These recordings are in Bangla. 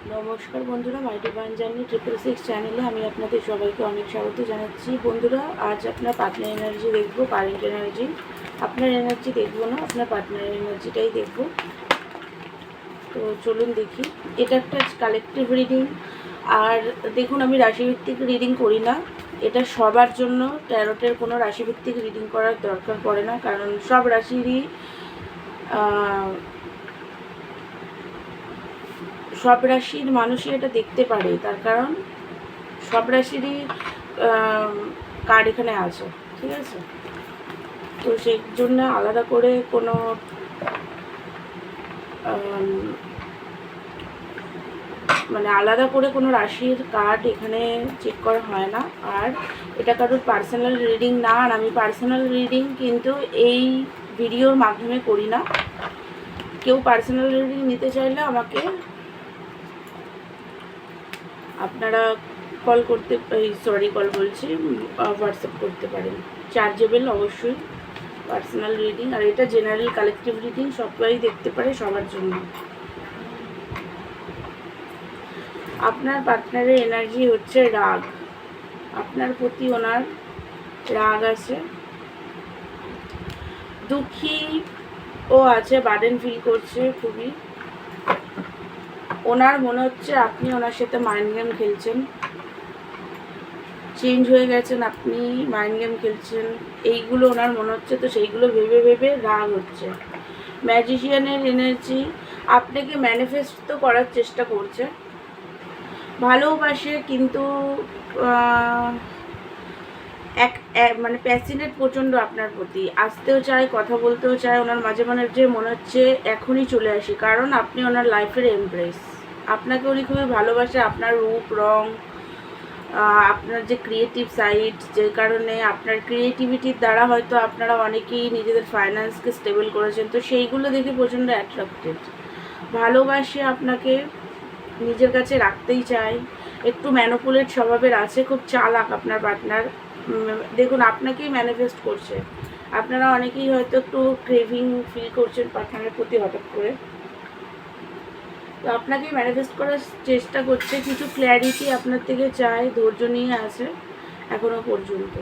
নমস্কার বন্ধুরা, মাই ডিভাইন জার্নি 666 চ্যানেলে আমি আপনাদের সবাইকে অনেক স্বাগত জানাচ্ছি। বন্ধুরা, আজ আপনার পার্টনার এনার্জি দেখবো, কারেন্ট এনার্জি। আপনার এনার্জি দেখবো না, আপনার পার্টনারের এনার্জিটাই দেখবো। তো চলুন দেখি। এটা একটা কালেকটিভ রিডিং। আর দেখুন, আমি রাশিভিত্তিক রিডিং করি না। এটা সবার জন্য। ট্যারোটের কোনো রাশিভিত্তিক রিডিং করার দরকার পড়ে না, কারণ সব রাশিরই সব রাশির মানুষই এটা দেখতে পারে। তার কারণ সব রাশিরই কার্ড এখানে আছে, ঠিক আছে? তো সেই জন্য আলাদা করে কোনো আলাদা করে কোনো রাশির কার্ড এখানে চেক করা হয় না। আর এটা কারোর পার্সোনাল রিডিং না। আর আমি পার্সোনাল রিডিং কিন্তু এই ভিডিওর মাধ্যমে করি না। কেউ পার্সোনাল রিডিং নিতে চাইলে আমাকে আপনারা কল বলছি, হোয়াটসঅ্যাপ করতে পারেন। চার্জেবল অবশ্যই পার্সোনাল রিডিং। আর এটা জেনারেল কালেকটিভ রিডিং, সবাই দেখতে পারে, সবার জন্য। আপনার পার্টনারের এনার্জি হচ্ছে রাগ। আপনার প্রতি ওনার রাগ আছে, দুঃখী ও আছে, বার্ডেন ফিল করছে খুবই। ওনার মনে হচ্ছে আপনি ওনার সাথে মাইন্ড গেম খেলছেন, চেঞ্জ হয়ে গেছেন, আপনি মাইন্ড গেম খেলছেন, এইগুলো ওনার মনে হচ্ছে। তো সেইগুলো ভেবে ভেবে রাগ হচ্ছে। ম্যাজিশিয়ানের এনার্জি আপনাকে ম্যানিফেস্ট তো করার চেষ্টা করছে, ভালোবাসে, কিন্তু মানে প্যাসিনেট প্রচণ্ড আপনার প্রতি। আসতেও চায়, কথা বলতেও চায়। ওনার মাঝে মাঝে যে মনে হচ্ছে এখনই চলে আসি, কারণ আপনি ওনার লাইফের এমব্রেস। আপনাকে উনি খুবই ভালোবাসে, আপনার রূপ রং, আপনার যে ক্রিয়েটিভ সাইড, যে কারণে আপনার ক্রিয়েটিভিটির দ্বারা হয়তো আপনারা অনেকেই নিজেদের ফাইন্যান্সকে স্টেবল করেছেন। তো সেইগুলো দেখে প্রচণ্ড অ্যাট্রাক্টেড, ভালোবাসে, আপনাকে নিজের কাছে রাখতেই চায়। একটু ম্যানিপুলেট স্বভাবের আছে, খুব চালাক আপনার পার্টনার। দেখুন, আপনাকেই ম্যানিফেস্ট করছে। আপনারা অনেকেই হয়তো একটু ক্রেভিং ফিল করছেন পার্টনারের প্রতি হঠাৎ করে। তো আপনাকেই ম্যানিফেস্ট করার চেষ্টা করছে, কিছু ক্ল্যারিটি আপনার থেকে চায়, ধৈর্য নিয়ে আছে এখনো পর্যন্ত।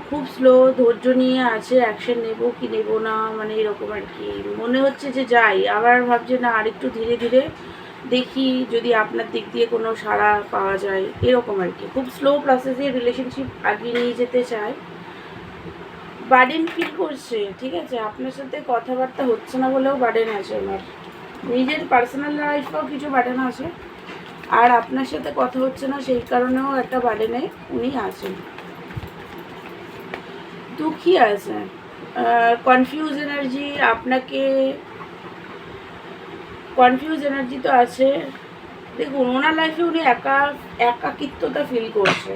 খুব স্লো, ধৈর্য নিয়ে আছে। অ্যাকশন নেব কি নেব না, মানে এরকম আর কি। মনে হচ্ছে যে যাই, আবার ভাবছে না আরেকটু ধীরে ধীরে দেখি যদি আপনার দিক দিয়ে কোনো সাড়া পাওয়া যায়, এরকম আর কি। খুব স্লো প্রসেসে রিলেশনশিপ আগিয়ে নিয়ে যেতে চায়, বার্ডেন ফিল করছে, ঠিক আছে? আপনার সাথে কথাবার্তা হচ্ছে না বলেও বার্ডেন আছে ওনার। নিজের পার্সোনাল লাইফেও কিছু বার্ডেন আছে, আর আপনার সাথে কথা হচ্ছে না সেই কারণেও একটা বার্ডেনে উনি আছেন। দুঃখী আছে, কনফিউজ এনার্জি। আপনাকে কনফিউজ এনার্জি তো আছে। দেখুন, ওনার লাইফে উনি একাকিত্বতা ফিল করছে।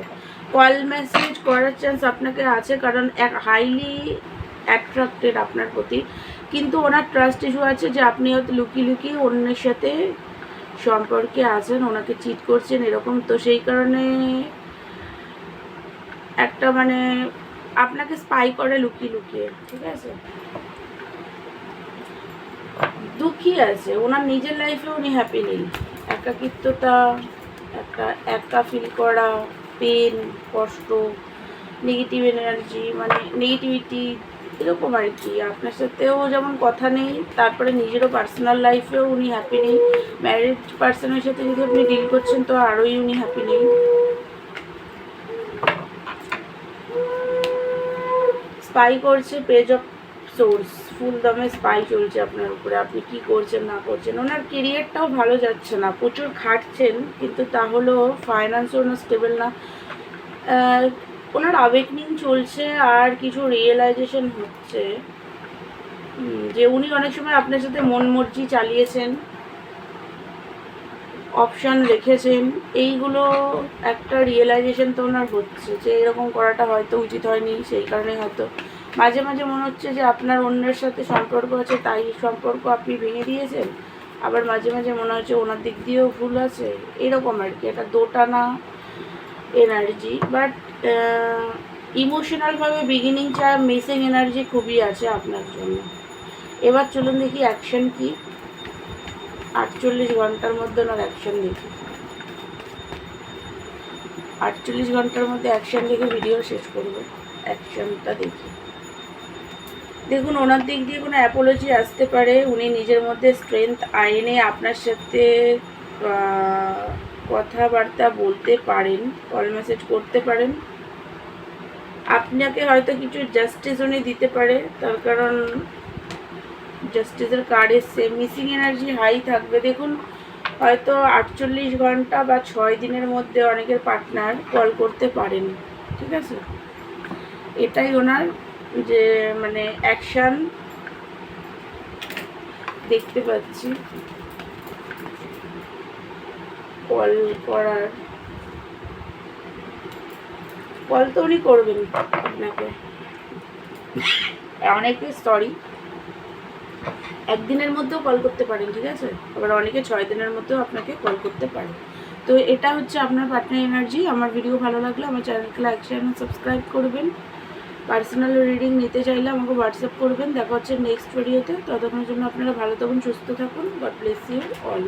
কল মেসেজ করার চান্স আপনাকে আছে, কারণ হাইলি অ্যাট্রাক্টেড আপনার প্রতি। কিন্তু ওনার ট্রাস্ট ইস্যু আছে যে আপনি হয়তো লুকিয়ে লুকিয়ে অন্যের সাথে সম্পর্কে আছেন, ওনাকে চিট করছেন, এরকম। তো সেই কারণে একটা আপনাকে স্পাই করে লুকিয়ে লুকিয়ে, ঠিক আছে? দুঃখী আছে, ওনার নিজের লাইফে উনি হ্যাপি নেই। একাকিত্বতা, একটা একা ফিল করা, পেন, কষ্ট, নেগেটিভ এনার্জি, নেগেটিভিটি, এরকম আর কি। আপনার সাথেও যেমন কথা নেই, তারপরে নিজেরও পার্সোনাল লাইফেও উনি হ্যাপি নেই। ম্যারিড পার্সনের সাথে যদি আপনি ডিল করছেন তো আরোই উনি হ্যাপি নেই। স্পাই করছে, পেজ অফ সোর্স, ফুল দমে স্পাই চলছে আপনার উপরে। আপনি কি করছেন না করছেন। ওনার কেরিয়ারটাও ভালো যাচ্ছে না, প্রচুর খাটছেন, কিন্তু তাহলেও ফাইন্যান্সও ওনার স্টেবল না। ওনার আওয়েকনিং চলছে, আর কিছু রিয়েলাইজেশন হচ্ছে যে উনি অনেক সময় আপনার সাথে মন মর্জি চালিয়েছেন, অপশান রেখেছেন। এইগুলো একটা রিয়েলাইজেশন তো ওনার হচ্ছে যে এরকম করাটা হয়তো উচিত হয়নি, সেই কারণে হয়তো মাঝে মাঝে মনে হচ্ছে যে আপনার অন্যের সাথে সম্পর্ক আছে, তাই সম্পর্ক আপনি ভেঙে দিয়েছেন। আবার মাঝে মাঝে মনে হচ্ছে ওনার দিক দিয়েও ভুল আছে, এরকম আর কি। একটা দোটানা এনার্জি। বাট ইমোশনালভাবে বিগিনিং চায়, মিসিং এনার্জি খুবই আছে আপনার জন্য। এবার চলুন দেখি অ্যাকশন কি। 48 ঘন্টার মধ্যে ওনার অ্যাকশন দেখি, 48 ঘন্টার মধ্যে অ্যাকশন দেখে ভিডিও শেষ করবো। অ্যাকশনটা দেখি। দেখুন, ওনার দিক দিয়ে কোনো অ্যাপোলজি আসতে পারে, উনি নিজের মধ্যে স্ট্রেংথ আইনে আপনার সাথে কথাবার্তা বলতে পারেন, কল মেসেজ করতে পারেন, আপনাকে হয়তো কিছু জাস্টিস উনি দিতে পারে। তার কারণ জাস্টিসের কার্ড এসছে, মিসিং এনার্জি হাই থাকবে। দেখুন, হয়তো 48 ঘন্টা বা 6 দিনের মধ্যে অনেকের পার্টনার কল করতে পারেন, ঠিক আছে? এটাই ওনার যে মানে অ্যাকশান দেখতে পাচ্ছি কল করার। কল তো উনি করবেন আপনাকে, অনেকে সরি একদিনের মধ্যেও কল করতে পারেন, ঠিক আছে? আবার অনেকে 6 দিনের মধ্যেও আপনাকে কল করতে পারে। তো এটা হচ্ছে আপনার পার্টনার এনার্জি। আমার ভিডিও ভালো লাগলে আমার চ্যানেলকে লাইক শেয়ার এবং সাবস্ক্রাইব করবেন। পার্সোনাল রিডিং নিতে চাইলে আমাকে হোয়াটসঅ্যাপ করবেন। দেখা হচ্ছে নেক্সট ভিডিওতে। ততক্ষণের জন্য আপনারা ভালো থাকুন, সুস্থ থাকুন। God bless you all.